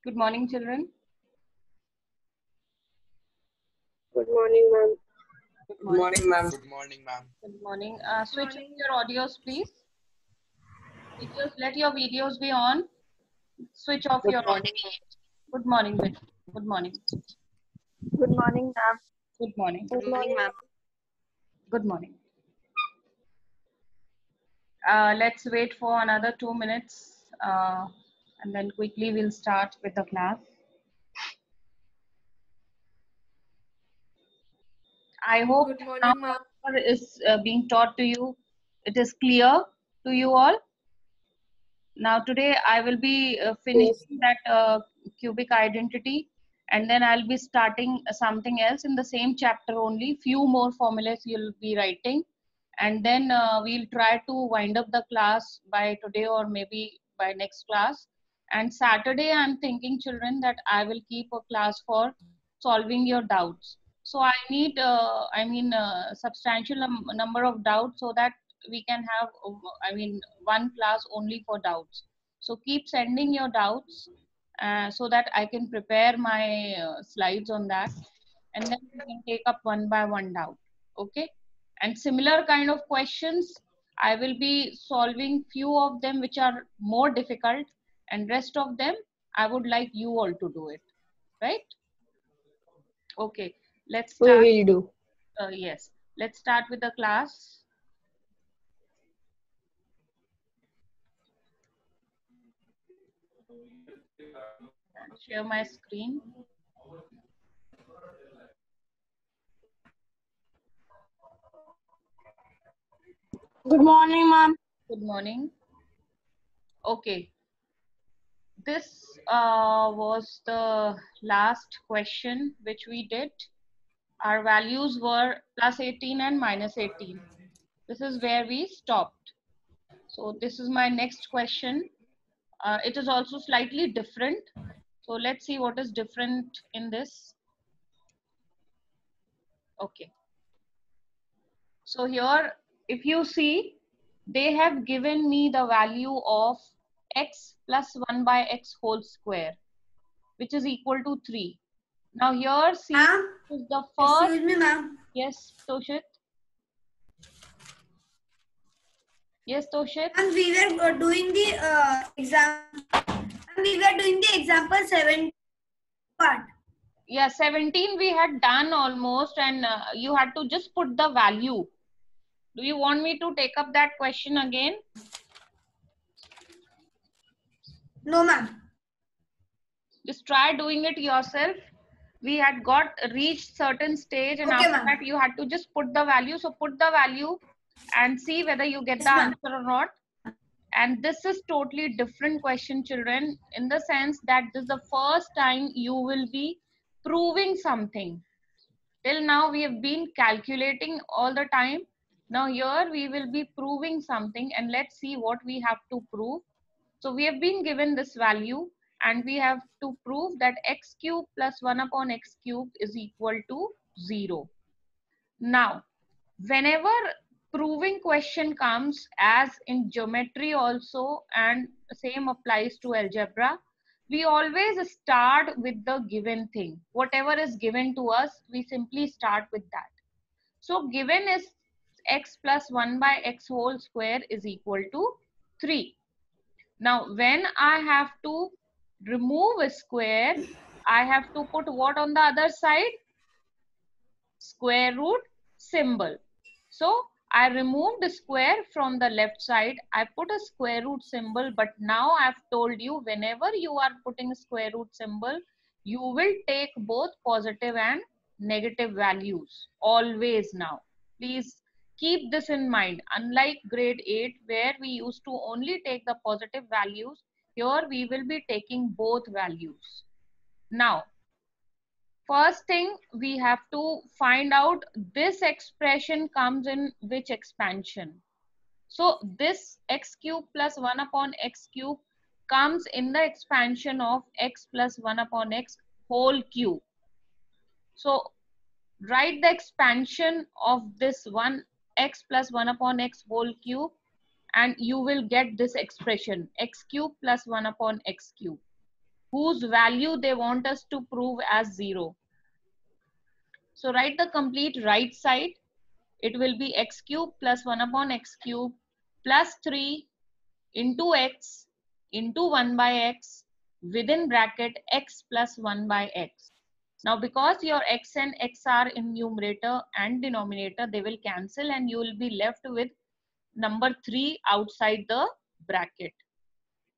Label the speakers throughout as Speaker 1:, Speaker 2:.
Speaker 1: Good morning, children.
Speaker 2: Good morning, ma'am.
Speaker 1: Good
Speaker 3: Good morning, ma'am.
Speaker 4: Good morning, ma'am.
Speaker 1: Good morning. Switch off your audios, please. Teachers, let your videos be on. Switch off your audio. Good morning, Vijay. Good morning.
Speaker 2: Good morning, ma'am.
Speaker 1: Good morning.
Speaker 3: Good morning, ma'am.
Speaker 1: Good morning. Let's wait for another 2 minutes and then quickly we'll start with the class. I hope
Speaker 3: Good
Speaker 1: now
Speaker 3: morning, ma'am.
Speaker 1: whatever is being taught to you, it is clear to you all. Now today I will be finishing that cubic identity, and then I'll be starting something else in the same chapter only. Few more formulas you'll be writing, and then we'll try to wind up the class by today or maybe by next class. And Saturday I'm thinking, children, that I will keep a class for solving your doubts. So I need substantial number of doubts so that we can have one class only for doubts. So keep sending your doubts so that I can prepare my slides on that, and then we can take up one by one doubt. Okay, and similar kind of questions I will be solving, few of them which are more difficult, and rest of them I would like you all to do it, right? Okay, let's start.
Speaker 2: We will do.
Speaker 1: Yes, let's start with the class. Share my screen.
Speaker 2: Good morning, ma'am.
Speaker 1: Good morning. Okay, this was the last question which we did. Our values were plus 18 and minus 18. This is where we stopped. So this is my next question. It is also slightly different. So let's see what is different in this. Okay. So here, if you see, they have given me the value of x plus 1 by x whole square, which is equal to 3. Now here, see, is the first.
Speaker 3: Excuse me, ma'am.
Speaker 1: Yes, Toshit. Yes, Toshit.
Speaker 3: And we were doing the exam. And we were doing the example 7 part.
Speaker 1: Yeah, 17 we had done almost, and you had to just put the value. Do you want me to take up that question again?
Speaker 3: No, ma'am.
Speaker 1: Just try doing it yourself. We had got reached certain stage, and
Speaker 3: Okay,
Speaker 1: after
Speaker 3: ma'am.
Speaker 1: that you had to just put the value. So put the value and see whether you get
Speaker 3: Yes,
Speaker 1: the
Speaker 3: ma'am.
Speaker 1: answer or not. And this is totally different question, children, in the sense that this is the first time you will be proving something. Till now we have been calculating all the time. Now here we will be proving something, and let's see what we have to prove. So we have been given this value, and we have to prove that x cube plus 1 upon x cube is equal to 0. Now, whenever proving question comes, as in geometry also, and same applies to algebra, we always start with the given thing. Whatever is given to us, we simply start with that. So given is x plus 1 by x whole square is equal to 3. Now when I have to remove a square, I have to put what on the other side? Square root symbol. So I removed the square from the left side. I put a square root symbol, but now I've told you whenever you are putting a square root symbol, you will take both positive and negative values always now. Please keep this in mind. Unlike grade 8 where we used to only take the positive values, here we will be taking both values. Now, first thing we have to find out this expression comes in which expansion. So this x cube plus 1 upon x cube comes in the expansion of x plus 1 upon x whole cube. So write the expansion of this one x plus 1 upon x whole cube, and you will get this expression x cube plus 1 upon x cube. whose value they want us to prove as 0. So write the complete right side. It will be x cube plus 1 upon x cube plus 3 into x into 1 by x within bracket x plus 1 by x. Now because your x and x are in numerator and denominator, they will cancel and you will be left with number 3 outside the bracket.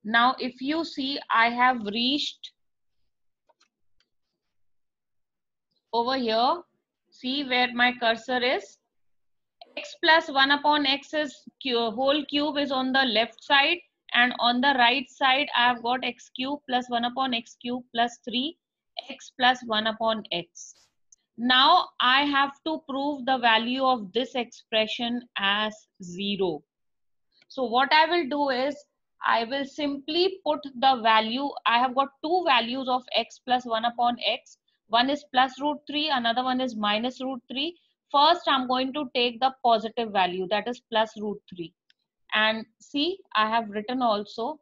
Speaker 1: Now if you see, I have reached over here, see where my cursor is. X plus 1 upon x is whole cube is on the left side, and on the right side I have got x cube plus 1 upon x cube plus 3 x plus 1 upon x. Now I have to prove the value of this expression as 0. So what I will do is I will simply put the value. I have got two values of x plus 1 upon x. One is plus root 3, another one is minus root 3. First, I'm going to take the positive value, that is plus root 3. And see, I have written also,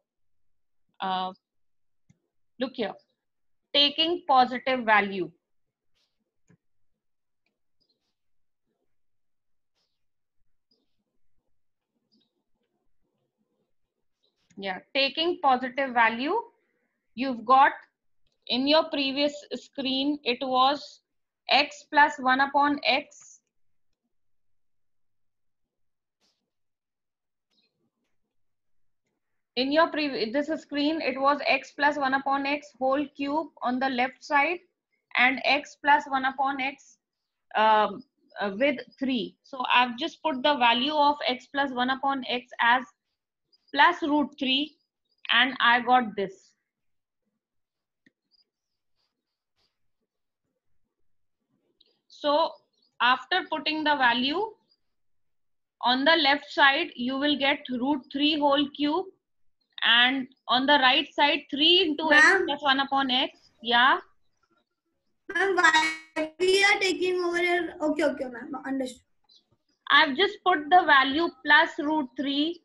Speaker 1: look here, taking positive value. Yeah, taking positive value, you've got in your previous screen, it was x plus 1 upon x. In your this screen, it was x plus 1 upon x whole cube on the left side and x plus 1 upon x with 3. So I've just put the value of x plus 1 upon x as plus root 3 and I got this. So after putting the value on the left side, you will get root 3 whole cube, and on the right side 3 into x plus 1 upon x. Yeah.
Speaker 3: Ma'am, why we are taking over here? Okay, ma'am. Understood.
Speaker 1: I've just put the value plus root 3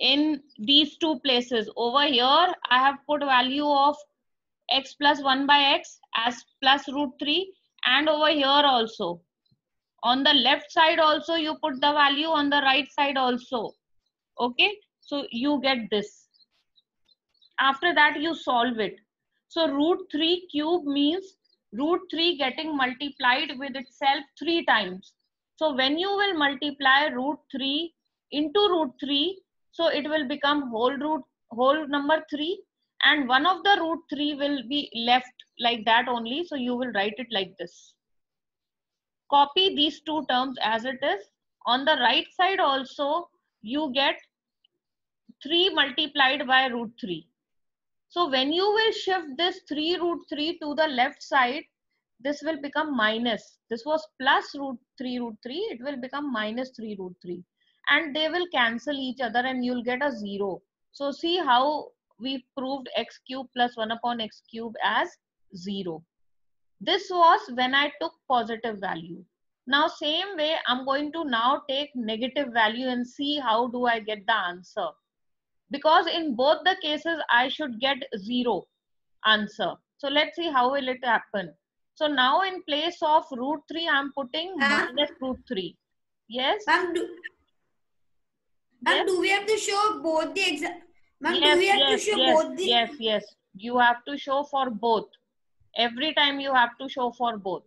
Speaker 1: in these two places. Over here, I have put value of x plus 1 by x as plus root 3, and over here also. On the left side also, you put the value, on the right side also. Okay, so you get this. After that, you solve it. So root 3 cube means root 3 getting multiplied with itself 3 times. So when you will multiply root 3 into root 3, so it will become whole number 3, and one of the root 3 will be left like that only. So you will write it like this. Copy these two terms as it is. On the right side also, you get 3 multiplied by root 3. So when you will shift this 3 root 3 to the left side, this will become minus. This was plus root 3, it will become minus 3 root 3. And they will cancel each other and you'll get a 0. So see how we proved x cube plus 1 upon x cube as 0. This was when I took positive value. Now same way, I'm going to now take negative value and see how do I get the answer. Because in both the cases, I should get 0 answer. So let's see how will it happen. So now in place of root 3, I'm putting minus root 3. Yes?
Speaker 3: Ma'am, do we have to show both the exam? Ma'am,
Speaker 1: yes,
Speaker 3: do we have to show both the?
Speaker 1: Yes. You have to show for both. Every time you have to show for both.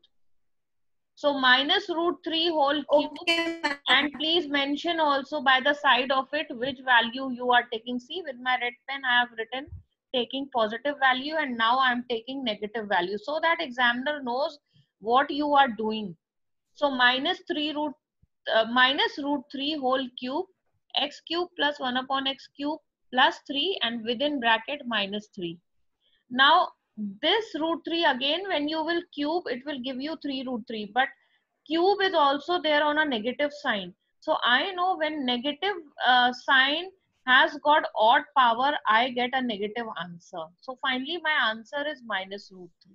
Speaker 1: So minus root 3 whole cube.
Speaker 3: Okay,
Speaker 1: and please mention also by the side of it which value you are taking. See, with my red pen I have written taking positive value and now I am taking negative value, so that examiner knows what you are doing. So minus root 3 whole cube x cube plus 1 upon x cube plus 3 and within bracket minus 3. Now this root 3 again, when you will cube, it will give you 3 root 3, but cube is also there on a negative sign. So I know when negative sign has got odd power, I get a negative answer. So finally my answer is minus root 3.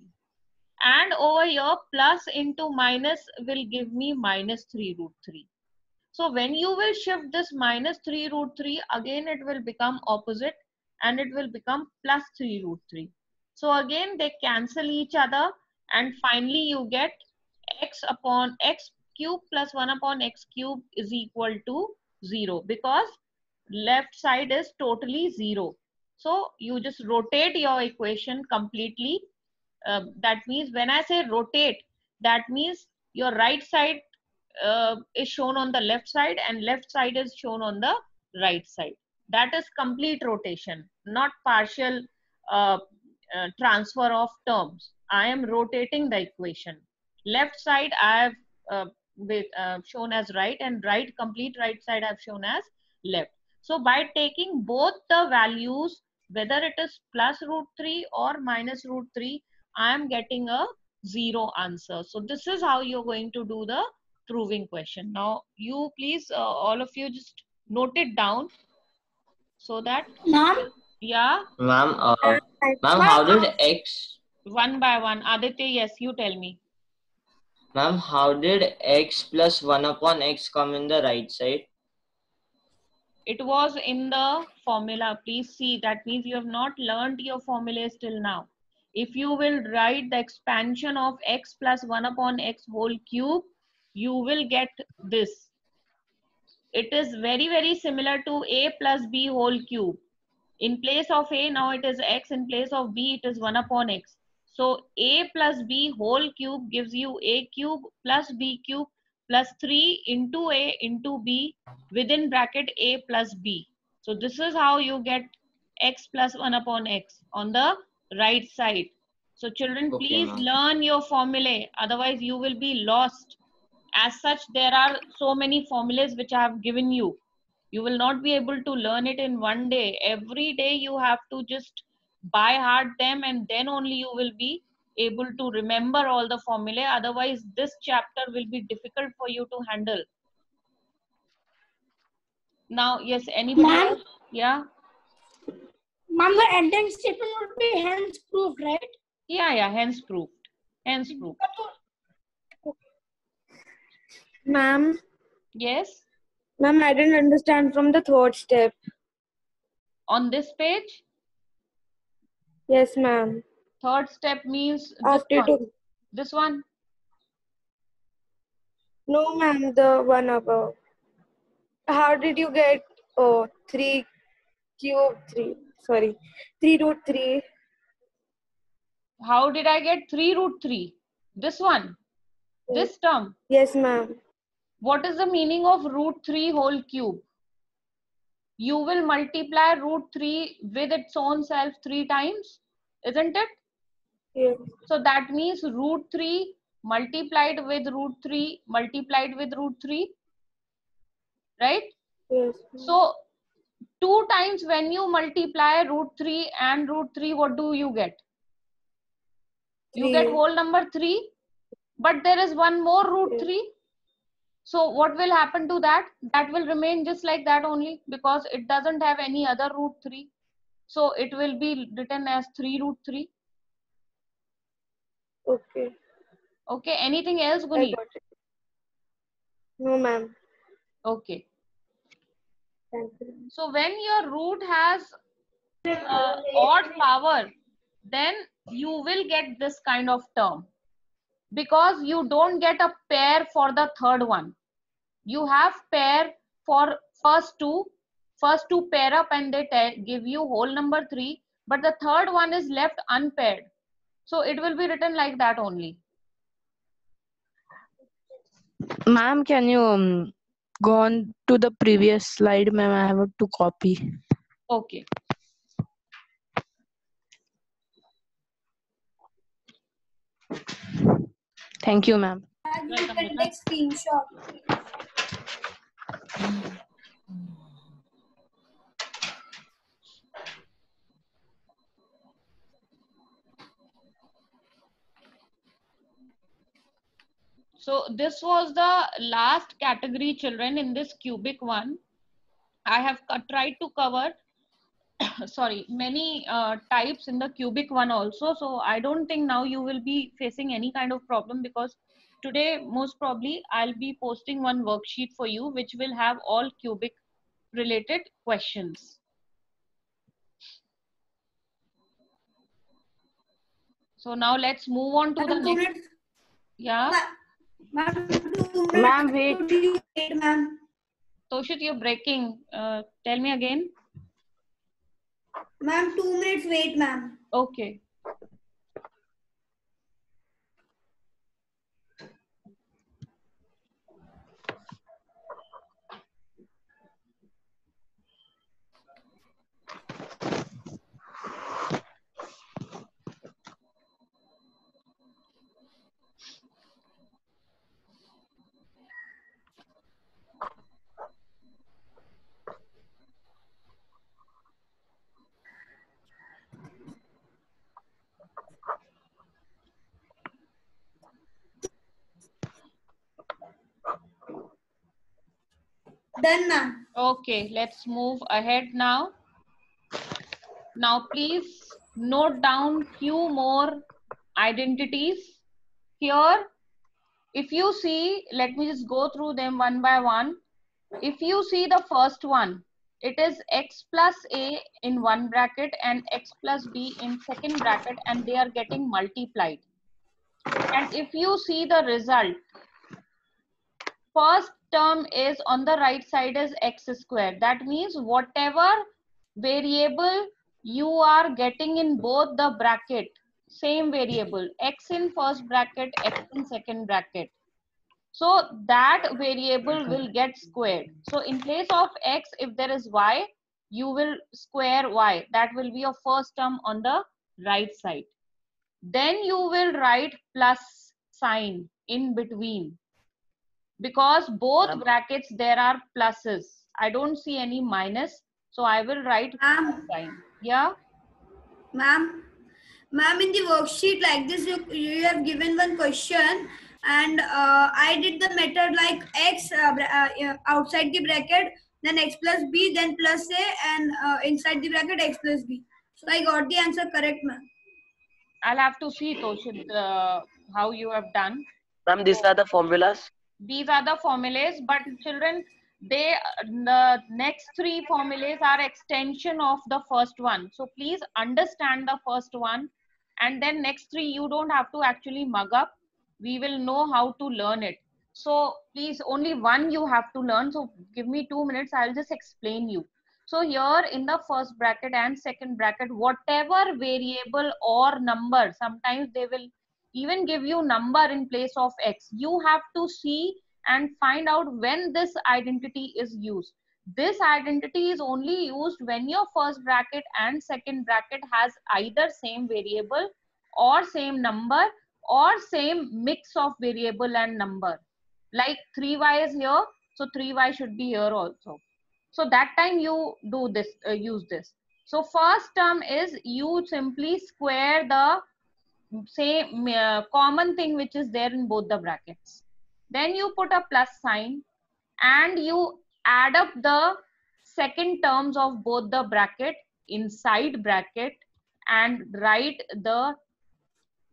Speaker 1: And over here plus into minus will give me minus 3 root 3. So when you will shift this minus 3 root 3, again it will become opposite and it will become plus 3 root 3. So again, they cancel each other, and finally you get x upon x cube plus 1 upon x cube is equal to 0, because left side is totally 0. So you just rotate your equation completely. That means when I say rotate, that means your right side is shown on the left side and left side is shown on the right side. That is complete rotation, not partial transfer of terms. I am rotating the equation. Left side I have shown as right, and right, complete right side I have shown as left. So by taking both the values, whether it is plus root 3 or minus root 3, I am getting a 0 answer. So this is how you're going to do the proving question. Now you please, all of you, just note it down so that,
Speaker 2: Ma'am?
Speaker 1: yeah,
Speaker 4: Ma'am, ma'am, how did x,
Speaker 1: one by one. Aditya, yes, you tell me.
Speaker 4: ma'am, how did x plus 1 upon x come in the right side?
Speaker 1: It was in the formula. Please see, that means you have not learned your formulas till now. If you will write the expansion of x plus 1 upon x whole cube, you will get this. It is very similar to a plus b whole cube. In place of a, now it is x. In place of b, it is 1 upon x. So a plus b whole cube gives you a cube plus b cube plus 3 into a into b within bracket a plus b. So this is how you get x plus 1 upon x on the right side. So children,
Speaker 4: Okay,
Speaker 1: please
Speaker 4: ma'am.
Speaker 1: learn your formulae, otherwise you will be lost. As such, there are so many formulas which I have given you. You will not be able to learn it in one day. Every day you have to just by heart them, and then only you will be able to remember all the formulae. Otherwise, this chapter will be difficult for you to handle. Now, yes, anybody
Speaker 2: Ma'am?
Speaker 1: else? Yeah?
Speaker 2: Ma'am, the ending statement would be hence proved, right?
Speaker 1: Yeah, hence proved. Hence proved.
Speaker 2: Ma'am?
Speaker 1: Yes?
Speaker 2: Ma'am, I didn't understand from the third step.
Speaker 1: On this page,
Speaker 2: Yes, ma'am.
Speaker 1: third step means this
Speaker 2: After
Speaker 1: one.
Speaker 2: to...
Speaker 1: This one.
Speaker 2: No, ma'am, the one above. How did you get 3 cube 3? Sorry, 3 root 3.
Speaker 1: How did I get 3 root 3? This one. This term.
Speaker 2: Yes, ma'am.
Speaker 1: What is the meaning of root 3 whole cube? You will multiply root 3 with its own self 3 times, isn't it?
Speaker 2: Yes.
Speaker 1: So that means root 3 multiplied with root 3 multiplied with root 3, right?
Speaker 2: Yes.
Speaker 1: So 2 times when you multiply root 3 and root 3, what do you get? You get
Speaker 2: 3.
Speaker 1: whole number 3, but there is one more root
Speaker 2: Yes.
Speaker 1: 3. So what will happen to that? That will remain just like that only, because it doesn't have any other root 3. So it will be written as 3 root 3.
Speaker 2: Okay.
Speaker 1: Okay, anything else,
Speaker 2: I
Speaker 1: Guni?
Speaker 2: got it. No, ma'am.
Speaker 1: Okay.
Speaker 2: Thank you.
Speaker 1: So when your root has odd power, then you will get this kind of term, because you don't get a pair for the third one. You have pair for first two pair up and they give you whole number 3, but the third one is left unpaired. So it will be written like that only.
Speaker 5: Ma'am, can you go on to the previous slide, ma'am? I have to copy.
Speaker 1: Okay.
Speaker 5: Thank you, ma'am.
Speaker 3: You
Speaker 1: Welcome,
Speaker 3: can
Speaker 1: Mona.
Speaker 3: take screenshot.
Speaker 1: So this was the last category, children, in this cubic one. I have tried to cover sorry, many types in the cubic one also. So I don't think now you will be facing any kind of problem, because today most probably I'll be posting one worksheet for you which will have all cubic related questions. So now let's move on to the
Speaker 3: Ma'am, 2
Speaker 1: next.
Speaker 3: minutes.
Speaker 1: Yeah.
Speaker 3: Ma'am, 2 minutes.
Speaker 5: Ma'am, wait.
Speaker 3: Wait, ma'am.
Speaker 1: Toshit, you're breaking. Tell me again.
Speaker 3: Ma'am, 2 minutes wait, ma'am.
Speaker 1: Okay.
Speaker 3: Done, ma'am.
Speaker 1: Okay, let's move ahead now. Now, please note down few more identities here. If you see, let me just go through them one by one. If you see the first one, it is x plus a in one bracket and x plus b in second bracket, and they are getting multiplied. And if you see the result, first term is on the right side is x square. That means whatever variable you are getting in both the bracket, same variable, x in first bracket, x in second bracket. So that variable will get squared. So in place of x, if there is y, you will square y. That will be your first term on the right side. Then you will write plus sign in between, because both brackets there are pluses. I don't see any minus, so I will write plus sign. Yeah.
Speaker 3: Ma'am, in the worksheet like this, you have given one question, and I did the method like x outside the bracket, then x plus b, then plus a, and inside the bracket x plus b. So I got the answer correct, ma'am.
Speaker 1: I'll have to see, Toshit, how you have done.
Speaker 6: Ma'am, these are the formulas.
Speaker 1: These are the formulas, but children, the next three formulas are extension of the first one. So please understand the first one, and then next three you don't have to actually mug up. We will know how to learn it. So please, only one you have to learn. So give me 2 minutes, I'll just explain you. So here in the first bracket and second bracket, whatever variable or number, sometimes they will even give you number in place of x. You have to see and find out when this identity is used. This identity is only used when your first bracket and second bracket has either same variable or same number or same mix of variable and number. Like 3y is here, so 3y should be here also. So that time you do this, use this. So first term is you simply square the same common thing which is there in both the brackets. Then you put a plus sign and you add up the second terms of both the bracket inside bracket and write the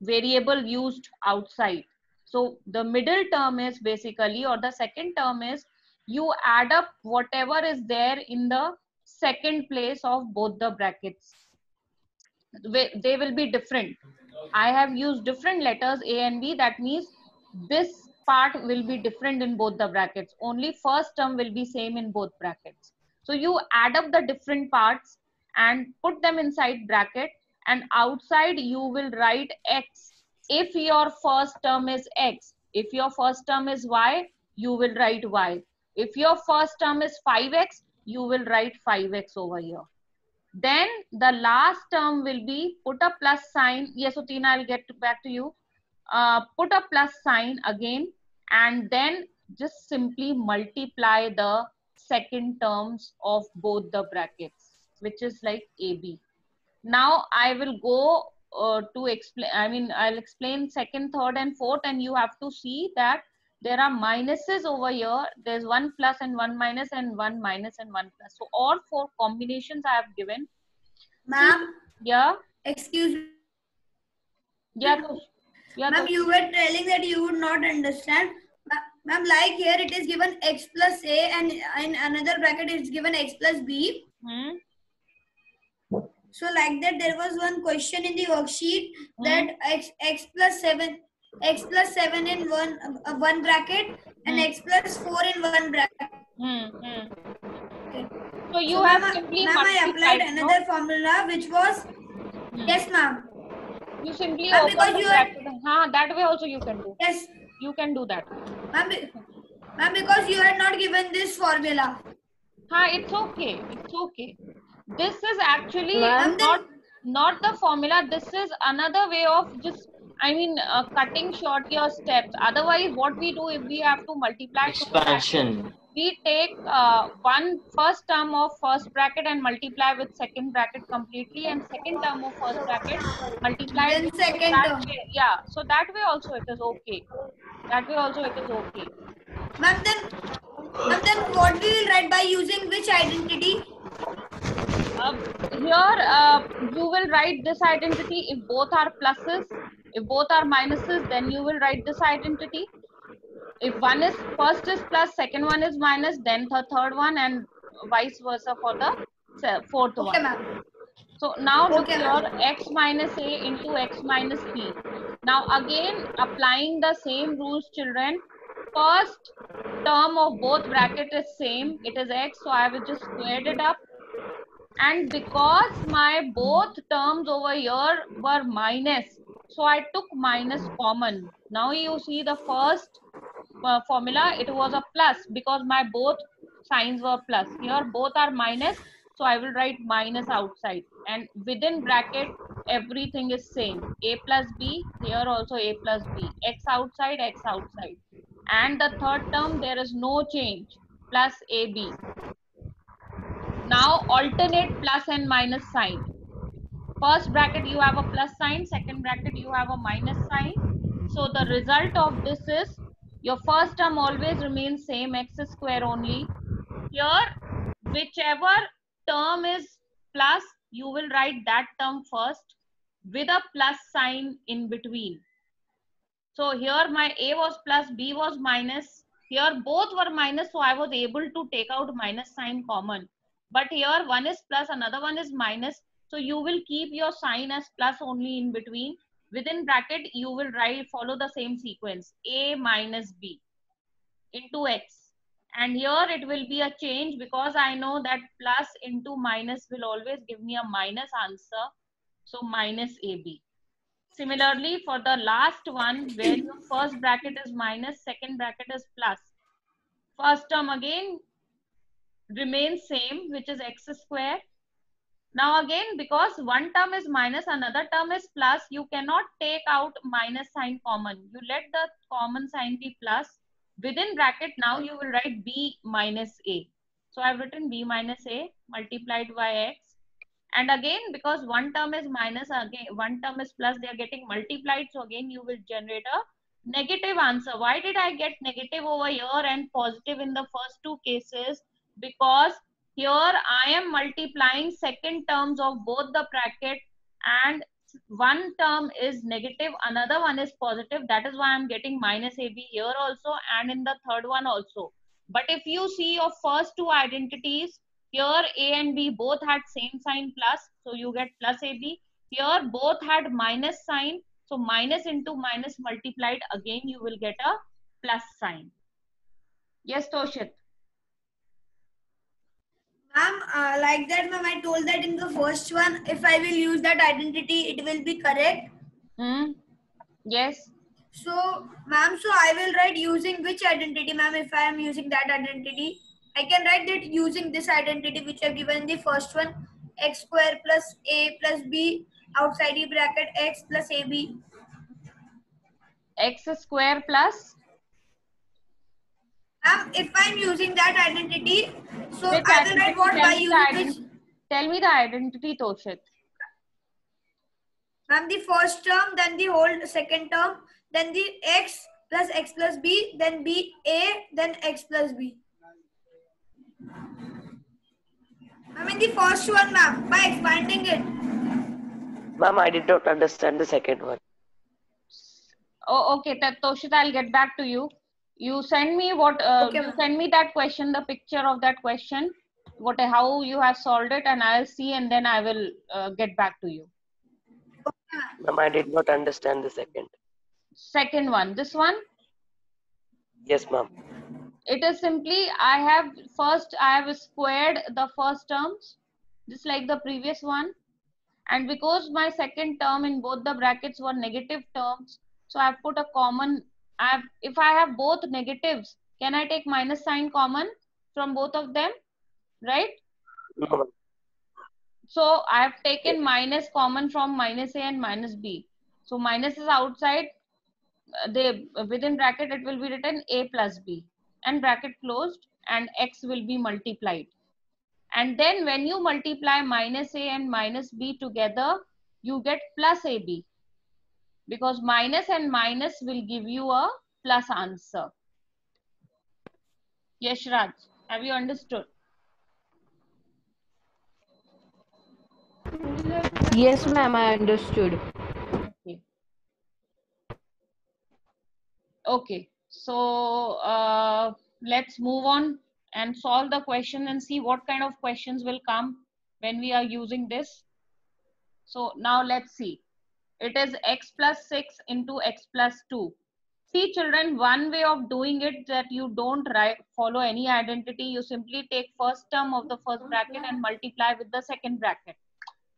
Speaker 1: variable used outside. So the middle term is basically, or the second term is, you add up whatever is there in the second place of both the brackets. They will be different. I have used different letters A and B. That means this part will be different in both the brackets. Only first term will be same in both brackets. So you add up the different parts and put them inside bracket, and outside you will write x. If your first term is x, if your first term is y, you will write y. If your first term is 5x, you will write 5x over here. Then the last term will be, put a plus sign. Yes, Utina, I'll get back to you. Put a plus sign again, and then just simply multiply the second terms of both the brackets, which is like AB. Now I will go to explain, I'll explain second, third and fourth, and you have to see that there are minuses over here. There's one plus and one minus and one minus and one plus. So all four combinations I have given.
Speaker 3: Ma'am?
Speaker 1: Yeah?
Speaker 3: Excuse me.
Speaker 1: Yeah,
Speaker 3: Ma'am, you were telling that you would not understand. Ma'am, like here it is given x plus a, and in another bracket it's given x plus b. So like that, there was one question in the worksheet that x plus 7 in one bracket and x plus 4 in one bracket. Okay.
Speaker 1: So you
Speaker 3: So
Speaker 1: have
Speaker 3: ma'am,
Speaker 1: simply
Speaker 3: I applied
Speaker 1: multiplied, no?
Speaker 3: another formula which was yes ma'am.
Speaker 1: You simply
Speaker 3: Ma'am,
Speaker 1: open
Speaker 3: because
Speaker 1: the
Speaker 3: you had
Speaker 1: bracket. That way also you can do.
Speaker 3: yes
Speaker 1: You can do that.
Speaker 3: ma'am, because you had not given this formula.
Speaker 1: It's okay. It's okay. This is actually
Speaker 2: Ma'am?
Speaker 1: not the formula. This is another way of just, cutting short your steps. Otherwise, what we do if we have to multiply two brackets,
Speaker 4: Expansion.
Speaker 1: we take one first term of first bracket and multiply with second bracket completely, and second term of first bracket multiplied
Speaker 3: Then
Speaker 1: with
Speaker 3: second
Speaker 1: that
Speaker 3: term.
Speaker 1: way. Yeah. So that way also it is okay. That way also it is okay.
Speaker 3: Ma'am, then what we will write by using which identity?
Speaker 1: Here you will write this identity if both are pluses. If both are minuses, then you will write this identity. If one is first is plus, second one is minus, then the third one, and vice versa for the fourth
Speaker 3: Okay,
Speaker 1: one.
Speaker 3: ma'am.
Speaker 1: So now look
Speaker 3: Okay,
Speaker 1: here,
Speaker 3: ma'am.
Speaker 1: x minus a into x minus b. Now again applying the same rules, children. First term of both bracket is same, it is x, so I will just squared it up. And because my both terms over here were minus, so I took minus common. Now you see the first formula, it was a plus because my both signs were plus. Here both are minus, so I will write minus outside, and within bracket everything is same. A plus b, here also a plus b, x outside, and the third term there is no change, plus ab. Now alternate plus and minus sign. First bracket you have a plus sign, second bracket you have a minus sign. So the result of this is your first term always remains same, x square only. Here whichever term is plus, you will write that term first with a plus sign in between. So here my a was plus, b was minus. Here both were minus, so I was able to take out minus sign common. But here one is plus, another one is minus. So you will keep your sign as plus only in between. Within bracket, you will follow the same sequence, a minus b into x. And here it will be a change because I know that plus into minus will always give me a minus answer. So minus ab. Similarly, for the last one, where your first bracket is minus, second bracket is plus. First term again remains same, which is x square. Now again, because one term is minus, another term is plus, you cannot take out minus sign common. You let the common sign be plus. Within bracket, now you will write b minus a. So I've written b minus a multiplied by x. And again, because one term is minus, again one term is plus, they are getting multiplied. So again, you will generate a negative answer. Why did I get negative over here and positive in the first two cases? Because here I am multiplying second terms of both the bracket, and one term is negative, another one is positive. That is why I'm getting minus ab here also and in the third one also. But if you see your first two identities, here a and b both had same sign plus, so you get plus ab. Here both had minus sign, so minus into minus multiplied, again you will get a plus sign. Yes, Toshit.
Speaker 3: Ma'am, like that, ma'am, I told that in the first one, if I will use that identity, it will be correct.
Speaker 1: Yes.
Speaker 3: So, ma'am, so I will write using which identity, ma'am, if I am using that identity? I can write that using this identity which I have given in the first one, x square plus a plus b outside the bracket x plus ab.
Speaker 1: X square plus?
Speaker 3: If I am using that identity, so
Speaker 1: Which
Speaker 3: I will write what by using which?
Speaker 1: Tell me the identity, Toshit.
Speaker 3: Ma'am, the first term, then the whole second term, then the x plus b, then b a, then x plus b. I mean the first one, ma'am, by expanding it.
Speaker 6: Ma'am, I did not understand the second one.
Speaker 1: Oh, okay, Toshit, I'll get back to you. You send me what?
Speaker 3: Okay,
Speaker 1: you send me that question, the picture of that question. how you have solved it, and I'll see, and then I will get back to you.
Speaker 6: Ma'am, I did not understand the second.
Speaker 1: Second one, this one,
Speaker 6: Yes, ma'am.
Speaker 1: it is simply I have squared the first terms just like the previous one, and because my second term in both the brackets were negative terms, so I've put a common. If I have both negatives, can I take minus sign common from both of them, right?
Speaker 6: No, ma'am.
Speaker 1: So I've taken minus common from minus a and minus b. So minus is outside, within bracket it will be written a plus b, and bracket closed, and x will be multiplied. And then when you multiply minus a and minus b together, you get plus ab, because minus and minus will give you a plus answer. Yes, Raj, have you understood?
Speaker 5: Yes, ma'am, I understood.
Speaker 1: Okay. Okay, so let's move on and solve the question and see what kind of questions will come when we are using this. So now let's see. It is x plus 6 into x plus 2. See children, one way of doing it that you don't follow any identity. You simply take first term of the first bracket and multiply with the second bracket.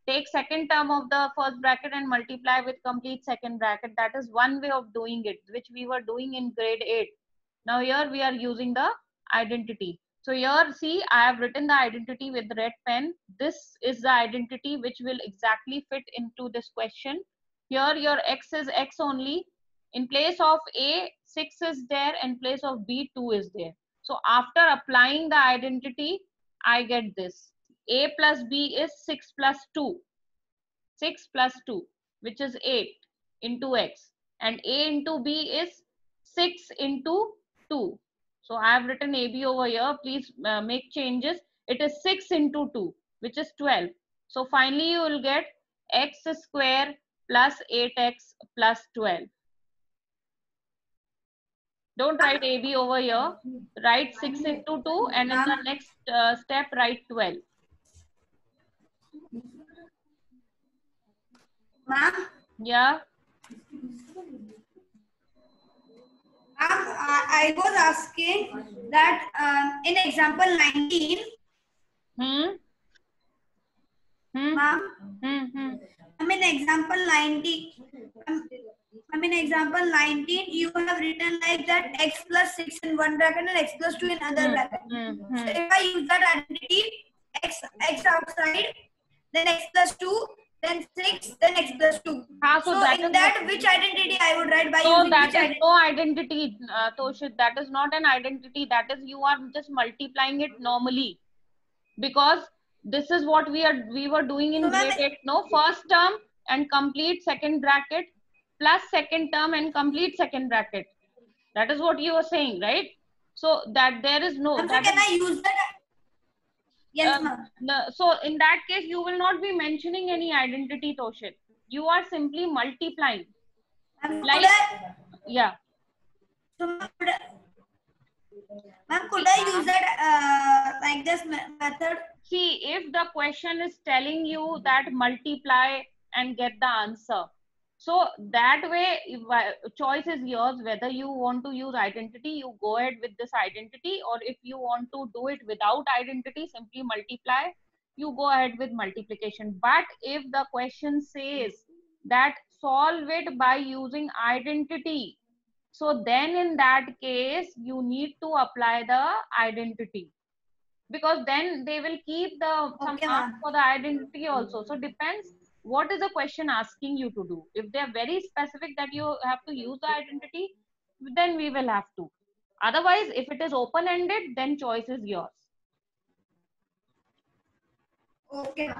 Speaker 1: Take second term of the first bracket and multiply with complete second bracket. That is one way of doing it, which we were doing in grade 8. Now here we are using the identity. So here see, I have written the identity with red pen. This is the identity which will exactly fit into this question. Here your x is x only. In place of a, 6 is there. In place of b, 2 is there. So after applying the identity, I get this. A plus b is 6 plus 2. 6 plus 2, which is 8 into x. And a into b is 6 into 2. So I have written AB over here. Please make changes. It is 6 into 2, which is 12. So finally you will get x square plus 8x plus 12. Don't write AB over here. Write 6 into 2, and in the next step write 12.
Speaker 3: Ma'am,
Speaker 1: Yeah.
Speaker 3: I was asking that in example 19, ma'am, I mean example 19, you have written like that x plus 6 in one bracket and x plus 2 in other bracket. So if I use that identity, x outside, then x plus 2, then 6, then x plus 2.
Speaker 1: So
Speaker 3: in that, which identity I would write by
Speaker 1: so
Speaker 3: using
Speaker 1: that
Speaker 3: which
Speaker 1: is
Speaker 3: identity?
Speaker 1: no identity, Toshit. That is not an identity. That is, you are just multiplying it normally, because this is what we were doing in grade 8. No, first term and complete second bracket plus second term and complete second bracket. That is what you were saying, right? So that there is no.
Speaker 3: So can I use that? Yes, ma'am.
Speaker 1: So in that case, you will not be mentioning any identity, Toshit. You are simply multiplying. Like, yeah.
Speaker 3: So, ma'am, could I use that like this method?
Speaker 1: See, if the question is telling you that multiply and get the answer, so that way choice is yours, whether you want to use identity, you go ahead with this identity, or if you want to do it without identity, simply multiply, you go ahead with multiplication. But if the question says that solve it by using identity, so then in that case you need to apply the identity, because then they will keep the some marks for the identity also. So depends what is the question asking you to do. If they are very specific that you have to use the identity, then we will have to. Otherwise, if it is open-ended, then choice is yours.
Speaker 3: Okay.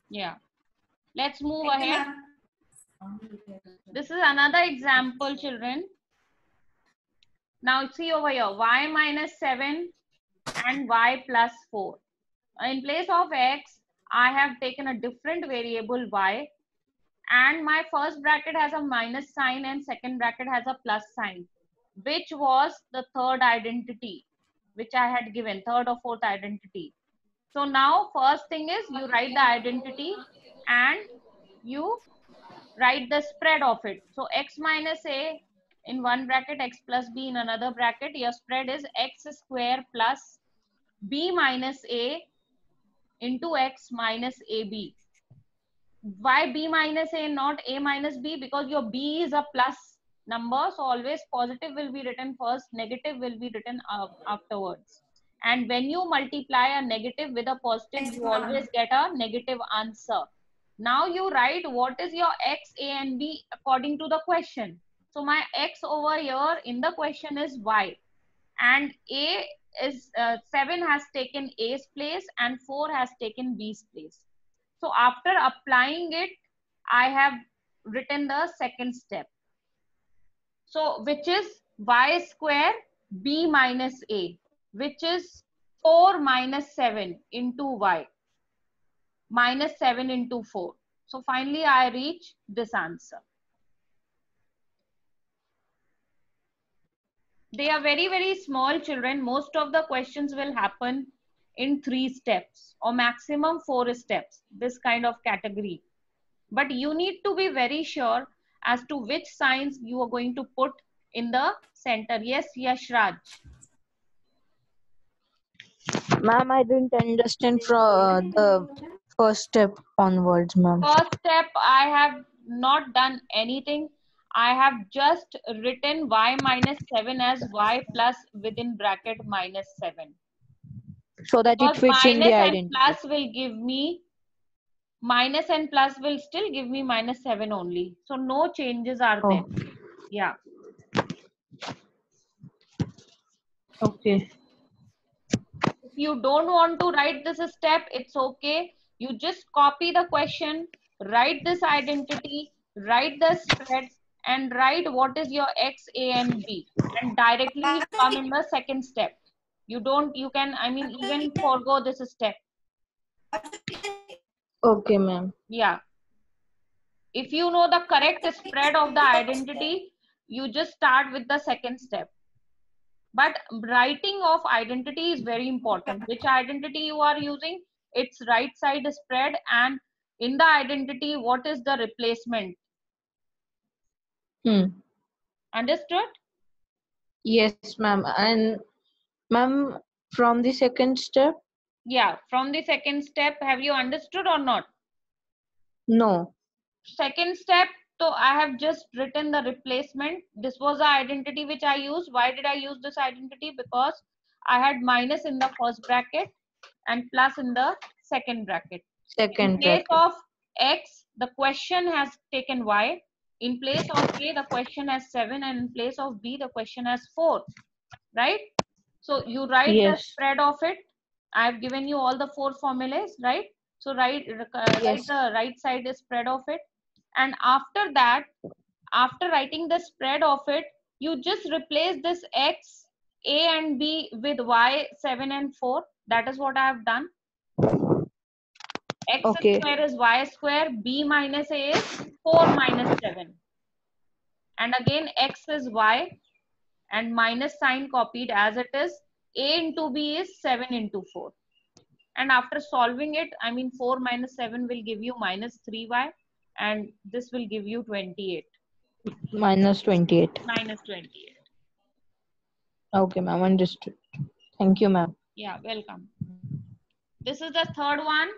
Speaker 1: Yeah. Let's move ahead. This is another example, children. Now see over here, y minus 7 and y plus 4. In place of x, I have taken a different variable y, and my first bracket has a minus sign and second bracket has a plus sign, which was the third identity which I had given, third or fourth identity. So now first thing is you write the identity and you write the spread of it. So x minus a in one bracket, x plus b in another bracket. Your spread is x square plus b minus a into x minus ab. Why b minus a, not a minus b? Because your b is a plus number, so always positive will be written first, negative will be written afterwards. And when you multiply a negative with a positive,
Speaker 3: Yes,
Speaker 1: you
Speaker 3: ma'am.
Speaker 1: always get a negative answer. Now you write what is your x, a and b according to the question. So my x over here in the question is y, and a is 7 has taken a's place and 4 has taken b's place. So after applying it, I have written the second step. So which is y square b minus a, which is 4 minus 7 into y, minus 7 into 4. So finally I reach this answer. They are very, very small children. Most of the questions will happen in 3 steps or maximum 4 steps, this kind of category. But you need to be very sure as to which signs you are going to put in the center. Yes, Yashraj.
Speaker 5: Ma'am, I didn't understand from the first step onwards, ma'am.
Speaker 1: First step, I have not done anything. I have just written y minus 7 as y plus within bracket minus 7.
Speaker 5: So that it
Speaker 1: Because
Speaker 5: fits in the
Speaker 1: minus and
Speaker 5: identity.
Speaker 1: plus will give me, minus and plus will still give me minus 7 only. So no changes are there.
Speaker 5: Oh,
Speaker 1: Yeah.
Speaker 5: okay.
Speaker 1: If you don't want to write this step, it's okay. You just copy the question, write this identity, write the spread, and write what is your x, a, and b, and directly come in the second step. You don't, you can, I mean, even forego this step.
Speaker 5: Okay, ma'am.
Speaker 1: Yeah. If you know the correct spread of the identity, you just start with the second step. But writing of identity is very important. Which identity you are using, its right side spread, and in the identity, what is the replacement? Understood?
Speaker 5: Yes, ma'am. And ma'am, from the second step?
Speaker 1: Yeah, from the second step, have you understood or not?
Speaker 5: No.
Speaker 1: Second step, so I have just written the replacement. This was the identity which I used. Why did I use this identity? Because I had minus in the first bracket and plus in the second bracket. In
Speaker 5: Second
Speaker 1: place
Speaker 5: bracket.
Speaker 1: of x, the question has taken y. In place of a, the question has 7, and in place of b, the question has 4. Right? So you write the
Speaker 5: Yes.
Speaker 1: spread of it. I have given you all the 4 formulas, right? So write
Speaker 5: Yes.
Speaker 1: the right side spread of it. And after that, after writing the spread of it, you just replace this x, a and b with y, 7 and 4. That is what I have done. X
Speaker 5: Okay.
Speaker 1: square is y square, b minus a is 4 minus 7. And again, x is y and minus sign copied as it is. A into b is 7 into 4. And after solving it, I mean 4 minus 7 will give you minus 3y, and this will give you 28.
Speaker 5: Minus 28.
Speaker 1: Minus 28.
Speaker 5: Okay, ma'am. Understood. Thank you, ma'am.
Speaker 1: Yeah, welcome. This is the third one.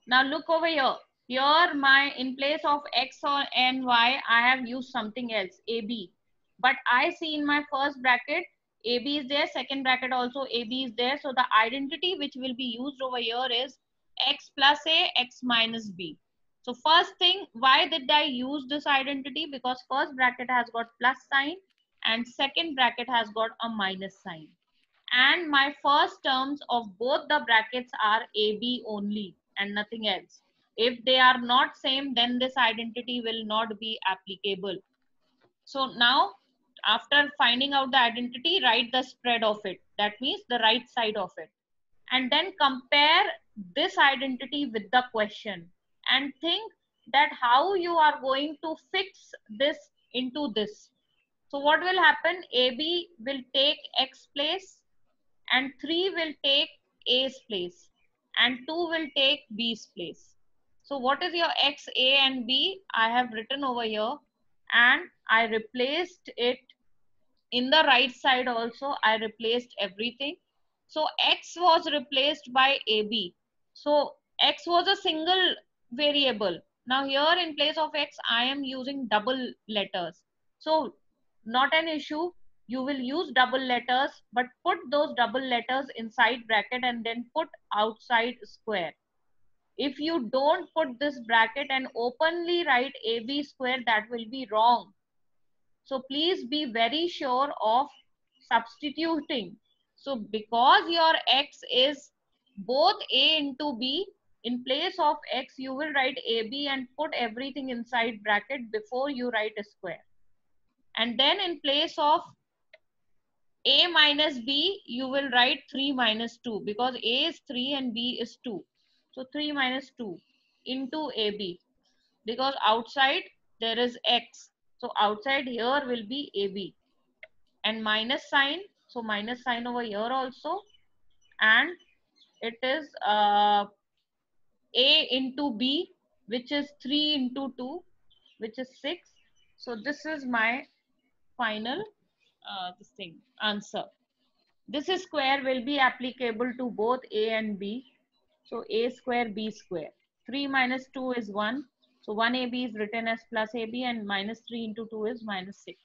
Speaker 1: Now look over here. Here my, in place of x or and y, I have used something else, AB. But I see in my first bracket, AB is there, second bracket also AB is there. So the identity which will be used over here is x plus a, x minus b. So first thing, why did I use this identity? Because first bracket has got plus sign and second bracket has got a minus sign. And my first terms of both the brackets are AB only and nothing else. If they are not same, then this identity will not be applicable. So now, after finding out the identity, write the spread of it. That means the right side of it. And then compare this identity with the question and think that how you are going to fix this into this. So what will happen? AB will take x place and 3 will take A's place and 2 will take B's place. So what is your X, A and B? I have written over here and I replaced it in the right side also. I replaced everything. So X was replaced by AB. So X was a single variable. Now here in place of X, I am using double letters. So not an issue. You will use double letters, but put those double letters inside bracket and then put outside square. If you don't put this bracket and openly write AB square, that will be wrong. So please be very sure of substituting. So because your X is both A into B, in place of X, you will write AB and put everything inside bracket before you write a square. And then in place of A minus B, you will write 3 minus 2 because A is 3 and B is 2. So 3 minus 2 into AB because outside there is X. So outside here will be AB and minus sign. So minus sign over here also. And it is A into B, which is 3 into 2, which is 6. So this is my final answer. This square will be applicable to both A and B. So A square, B square. 3 minus 2 is 1. So 1AB is written as plus AB and minus 3 into 2 is minus 6.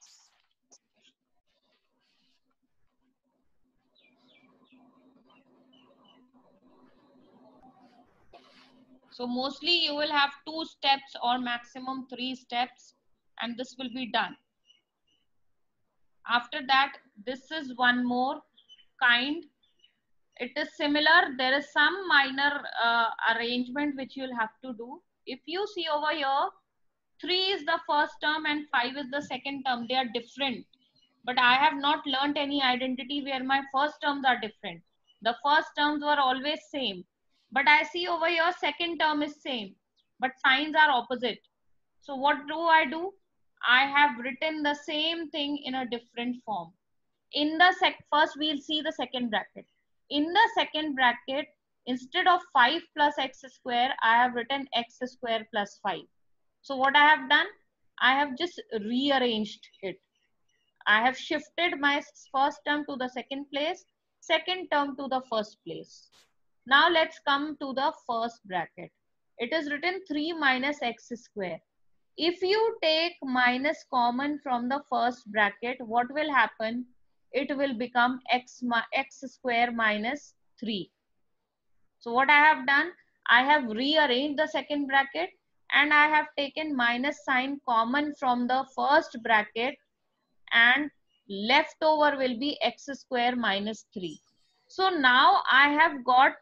Speaker 1: So mostly you will have 2 steps or maximum 3 steps and this will be done. After that, this is one more kind. It is similar. There is some minor arrangement which you'll have to do. If you see over here, 3 is the first term and 5 is the second term. They are different. But I have not learnt any identity where my first terms are different. The first terms were always same. But I see over here, second term is same. But signs are opposite. So what do? I have written the same thing in a different form. In the first we'll see the second bracket. In the second bracket, instead of 5 plus x square, I have written x square plus 5. So what I have done, I have just rearranged it. I have shifted my first term to the second place, second term to the first place. Now let's come to the first bracket. It is written 3 minus x square. If you take minus common from the first bracket, what will happen? It will become x square minus 3. So what I have done, I have rearranged the second bracket and I have taken minus sign common from the first bracket and left over will be x square minus 3. So now I have got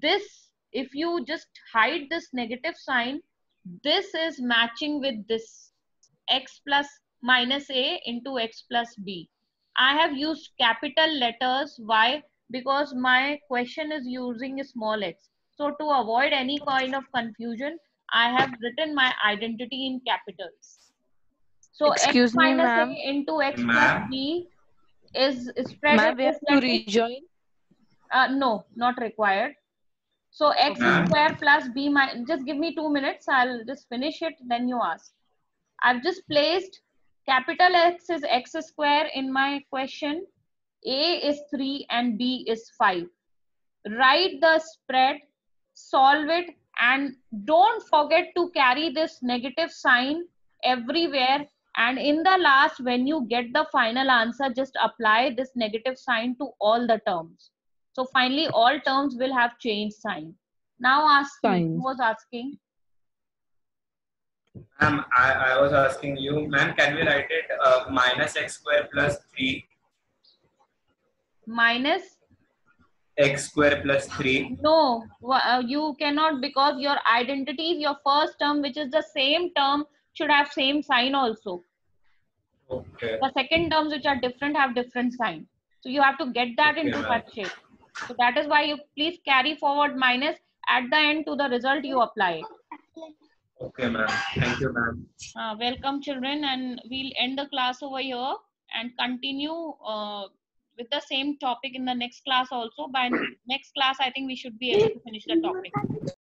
Speaker 1: this. If you just hide this negative sign, this is matching with this x plus minus a into x plus b. I have used capital letters. Why? Because my question is using a small x. So to avoid any kind of confusion, I have written my identity in capitals. So
Speaker 5: Excuse
Speaker 1: x
Speaker 5: me,
Speaker 1: minus a
Speaker 5: ma'am.
Speaker 1: into x plus b is spread.
Speaker 5: Ma'am, we have to rejoin.
Speaker 1: No, not required. So x square plus b minus, just give me 2 minutes. I'll just finish it. Then you ask. I've just placed capital X is x square in my question. A is 3 and B is 5. Write the spread, solve it, and don't forget to carry this negative sign everywhere. And in the last, when you get the final answer, just apply this negative sign to all the terms. So finally, all terms will have changed sign. Now ask me, who was asking?
Speaker 7: Ma'am, I was asking you, ma'am, can we write it minus x square plus 3?
Speaker 1: Minus?
Speaker 7: X square plus 3.
Speaker 1: No, you cannot, because your identity is your first term, which is the same term, should have same sign also.
Speaker 7: Okay.
Speaker 1: The second terms which are different have different sign. So you have to get that into such shape. So that is why you please carry forward minus at the end to the result you apply it.
Speaker 7: Okay, ma'am. Thank you, ma'am.
Speaker 1: Welcome, children, and we'll end the class over here and continue with the same topic in the next class also. By next class, I think we should be able to finish the topic.